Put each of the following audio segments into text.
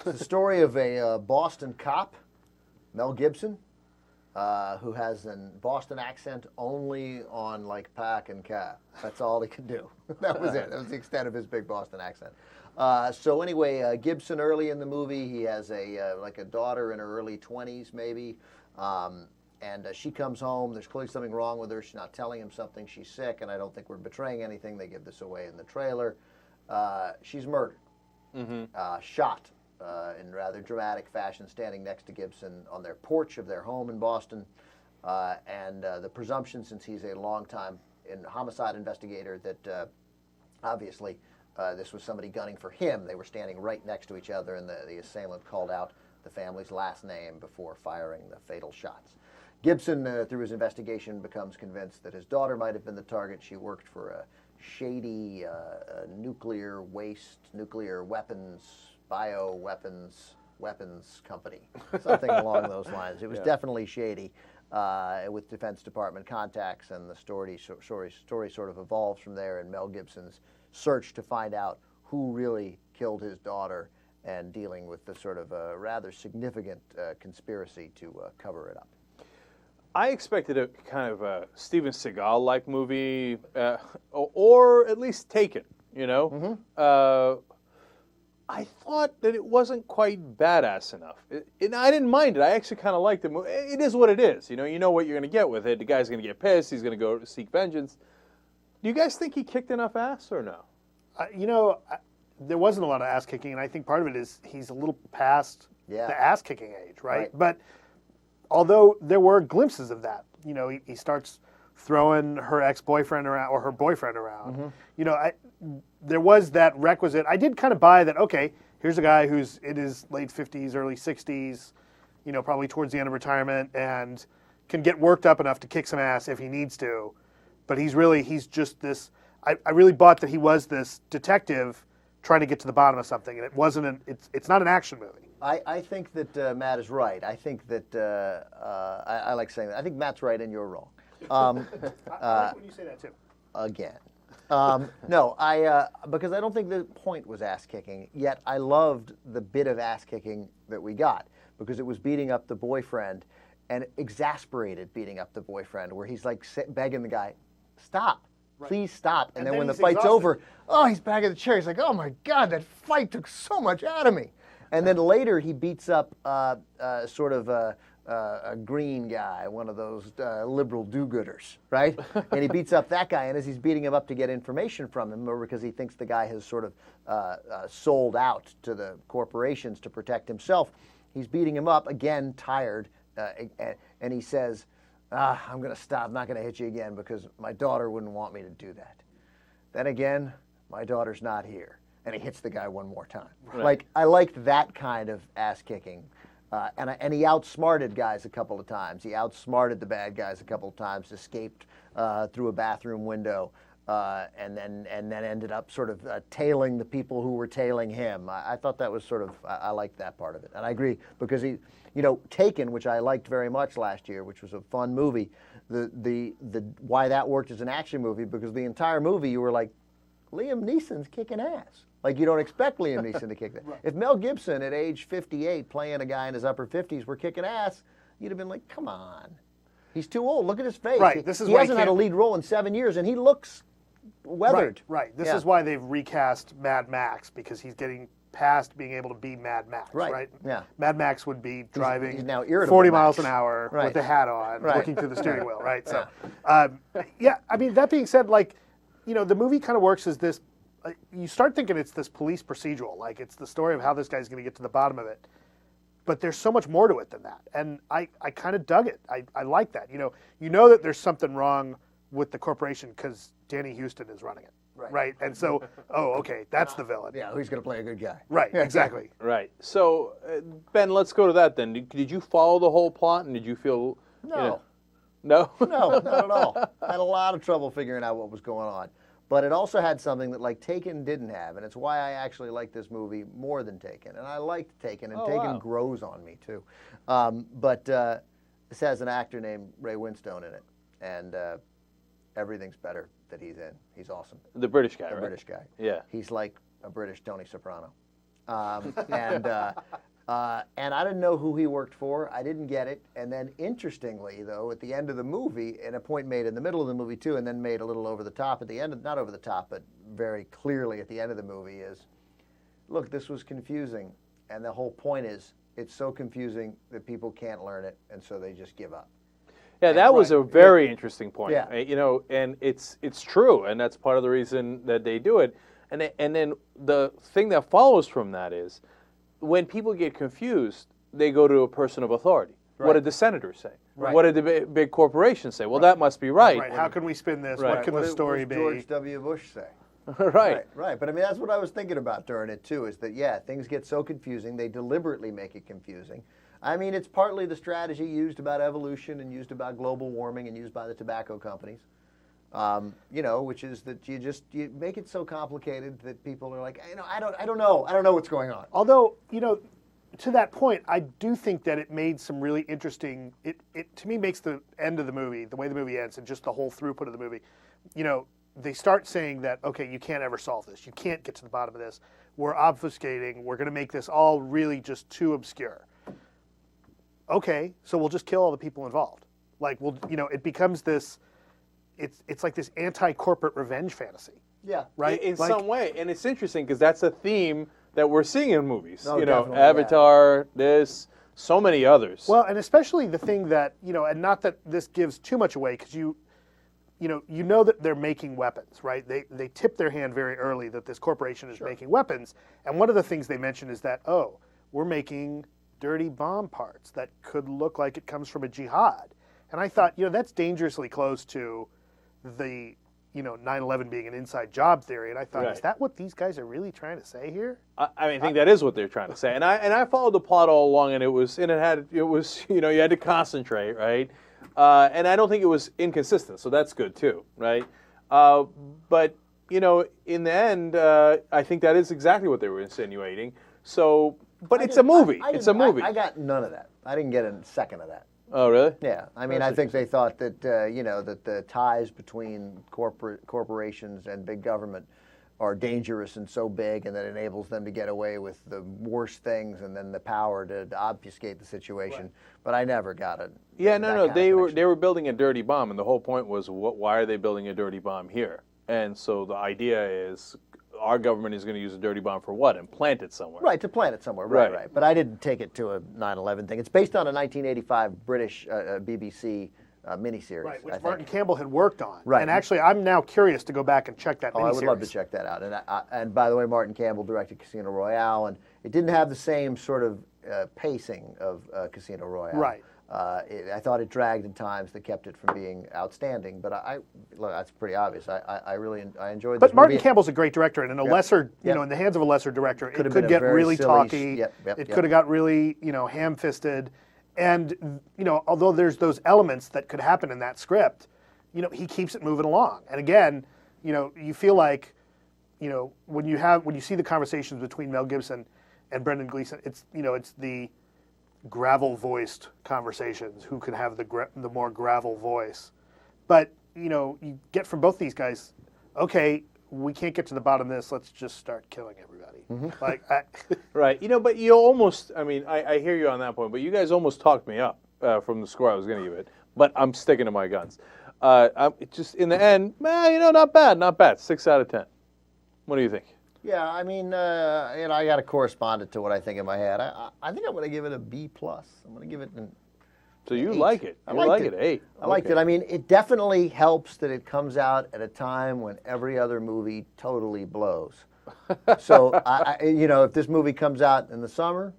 It's the story of a Boston cop, Mel Gibson, who has a Boston accent only on like pack and cap. That's all he could do. That was it. That was the extent of his big Boston accent. So anyway, Gibson early in the movie, he has like a daughter in her early 20s maybe, and she comes home. There's clearly something wrong with her. She's not telling him something. She's sick, and I don't think we're betraying anything. They give this away in the trailer. She's murdered, shot. In rather dramatic fashion, standing next to Gibson on their porch of their home in Boston. And the presumption, since he's a longtime homicide investigator, that obviously this was somebody gunning for him. They were standing right next to each other, and the assailant called out the family's last name before firing the fatal shots. Gibson, through his investigation, becomes convinced that his daughter might have been the target. She worked for a shady nuclear waste, nuclear weapons, weapons company, something along those lines. It was definitely shady with Defense Department contacts, and the story sort of evolves from there in Mel Gibson's search to find out who really killed his daughter and dealing with the sort of rather significant conspiracy to cover it up. I expected a kind of a Steven Seagal-like movie, or at least Taken, you know? I thought that it wasn't quite badass enough. And I didn't mind it. I actually kind of liked the movie. It is what it is. You know what you're going to get with it. The guy's going to get pissed. He's going to go seek vengeance. Do you guys think he kicked enough ass or no? There wasn't a lot of ass kicking, and I think part of it is he's a little past the ass kicking age, right? But although there were glimpses of that, he starts throwing her ex-boyfriend around or her boyfriend around. There was that requisite. I did kind of buy that, okay, here's a guy who's in his late 50s, early 60s, probably towards the end of retirement, and can get worked up enough to kick some ass if he needs to. But he's just this, I really bought that he was this detective trying to get to the bottom of something, and it's not an action movie. I think that Matt is right. I think that, I like saying that. I think Matt's right and you're wrong. I like when you say that too. Again. No, because I don't think the point was ass kicking, yet I loved the bit of ass kicking that we got, because it was beating up the boyfriend, and exasperated beating up the boyfriend, where he's like begging the guy, stop, please stop. And then when the fight's over, he's back in the chair. He's like, oh my God, that fight took so much out of me. And then later he beats up sort of a green guy, one of those liberal do-gooders, right? And he beats up that guy, and as he's beating him up to get information from him, or because he thinks the guy has sort of sold out to the corporations to protect himself, he's beating him up, again, tired, and he says, I'm going to stop, I'm not going to hit you again because my daughter wouldn't want me to do that. Then again, my daughter's not here. And he hits the guy one more time. Right. Like, I liked that kind of ass-kicking. And he outsmarted guys a couple of times. He outsmarted the bad guys a couple of times, escaped through a bathroom window, and then ended up sort of tailing the people who were tailing him. I thought that was sort of, I liked that part of it. And I agree, because he, Taken, which I liked very much last year, which was a fun movie, the why that worked as an action movie, because the entire movie you were like, Liam Neeson's kicking ass. Like, you don't expect Liam Neeson to kick that. Right. If Mel Gibson at age 58 playing a guy in his upper 50s were kicking ass, you'd have been like, come on. He's too old. Look at his face. Right. He hasn't had a lead role in 7 years, and he looks weathered. Right. This is why they've recast Mad Max, because he's getting past being able to be Mad Max, right? Yeah. Mad Max would be driving he's now irritable 40 Max. miles an hour with a hat on, looking through the steering wheel, right? So, I mean, that being said, like, the movie kind of works as this, you start thinking it's this police procedural, like it's the story of how this guy's going to get to the bottom of it. But there's so much more to it than that. And I kind of dug it. I like that. You know that there's something wrong with the corporation because Danny Houston is running it. Right. And so, okay, that's the villain. Yeah, who's going to play a good guy. Right, exactly. Right. So, Ben, let's go to that then. Did you follow the whole plot, and did you feel... No. No? No, not at all. I had a lot of trouble figuring out what was going on. But it also had something that, like, Taken didn't have, and it's why I actually like this movie more than Taken. And I liked Taken, and Taken grows on me, too. But this has an actor named Ray Winstone in it, and everything's better that he's in. He's awesome. The British guy, The right? British guy. Yeah. He's like a British Tony Soprano. And I didn't know who he worked for. I didn't get it. And then, interestingly, though, at the end of the movie, and a point made in the middle of the movie too, and then made a little over the top at the end, not over the top, but very clearly at the end of the movie is, look, this was confusing, and the whole point is it's so confusing that people can't learn it, and so they just give up. Yeah, that was a very interesting point. Yeah. You know, and it's true, and that's part of the reason that they do it. And then the thing that follows from that is, when people get confused, they go to a person of authority. Right. What did the senators say? Right. What did the big corporations say? Well, that must be right. Right. How can we spin this? Right. What can the story be? George W. Bush say? Right. Right. But I mean, that's what I was thinking about during it too. Is that things get so confusing. They deliberately make it confusing. I mean, it's partly the strategy used about evolution and used about global warming and used by the tobacco companies. Which is that you make it so complicated that people are like, I don't know what's going on. Although, to that point, I do think that it made some really interesting. It to me makes the end of the movie, the way the movie ends, and just the whole throughput of the movie. They start saying that, okay, you can't ever solve this. You can't get to the bottom of this. We're obfuscating. We're going to make this all really just too obscure. Okay, so we'll just kill all the people involved. Like, it becomes this. It's like this anti-corporate revenge fantasy. Yeah, right. In some way, and it's interesting because that's a theme that we're seeing in movies. No, Avatar, so many others. Well, and especially the thing that and not that this gives too much away, because you know that they're making weapons, right? They tip their hand very early that this corporation is making weapons, and one of the things they mention is that we're making dirty bomb parts that could look like it comes from a jihad, and I thought that's dangerously close to the 9/11 being an inside job theory, and I thought, is that what these guys are really trying to say here? I think that is what they're trying to say, and I followed the plot all along, and it was you had to concentrate, right? And I don't think it was inconsistent, so that's good too, right? But in the end, I think that is exactly what they were insinuating. So, but it's a movie. It's a movie. I got none of that. I didn't get a second of that. Oh, really? Yeah. I mean, I think they thought that, that the ties between corporations and big government are dangerous and so big, and that enables them to get away with the worst things, and then the power to obfuscate the situation. Right. But I never got it. Yeah, no. They were building a dirty bomb, and the whole point was, why are they building a dirty bomb here? And so the idea is, our government is going to use a dirty bomb for what? And plant it somewhere. Right, to plant it somewhere. Right. But I didn't take it to a 9/11 thing. It's based on a 1985 British BBC miniseries. Right, which Martin Campbell had worked on. Right. And actually, I'm now curious to go back and check that miniseries. I would love to check that out. And by the way, Martin Campbell directed Casino Royale, and it didn't have the same sort of pacing of Casino Royale. Right. I thought it dragged in times that kept it from being outstanding, but look, that's pretty obvious. I really enjoyed this But Martin movie. Campbell's a great director, and in a lesser, in the hands of a lesser director, it could get really talky. It could have got really, ham-fisted, and although there's those elements that could happen in that script, he keeps it moving along. And again, you feel like, when you see the conversations between Mel Gibson and Brendan Gleeson, it's the gravel-voiced conversations. Who can have the more gravel voice? But you get from both these guys, okay, we can't get to the bottom of this. Let's just start killing everybody. Mm-hmm. Right. But you almost. I mean, I hear you on that point. But you guys almost talked me up from the score I was going to give it. But I'm sticking to my guns. Just in the end, not bad. 6 out of 10. What do you think? Yeah, I mean, I got to correspond it to what I think in my head. I think I'm going to give it a B+. I'm going to give it an So you 8. Like it? You like it? 8. I liked it. I mean, it definitely helps that it comes out at a time when every other movie totally blows. So, if this movie comes out in the summer,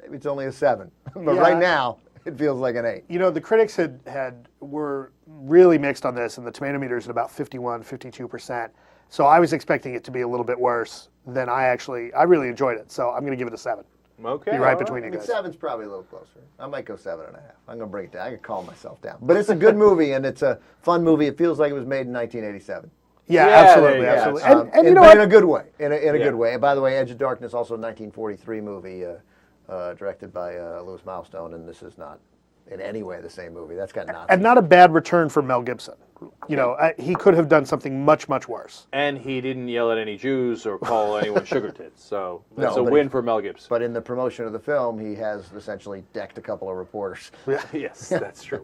maybe it's only a 7. But right now, it feels like an 8. The critics were really mixed on this, and the tomato meter is at about 51, 52%. So I was expecting it to be a little bit worse than I really enjoyed it. So I'm going to give it a 7. Okay. Be right between you guys. 7's probably a little closer. I might go 7.5. I'm going to bring it down. I can calm myself down. But it's a good movie, and it's a fun movie. It feels like it was made in 1987. Yeah, absolutely. And you know what? In a good way. In a good way. And by the way, Edge of Darkness, also a 1943 movie directed by Louis Milestone, and this is not in any way the same movie. That's got Nazis. And not a bad return for Mel Gibson. You know, he could have done something much, much worse. And he didn't yell at any Jews or call anyone sugar tits. So that's a win for Mel Gibson. But in the promotion of the film, he has essentially decked a couple of reporters. Yes, that's true.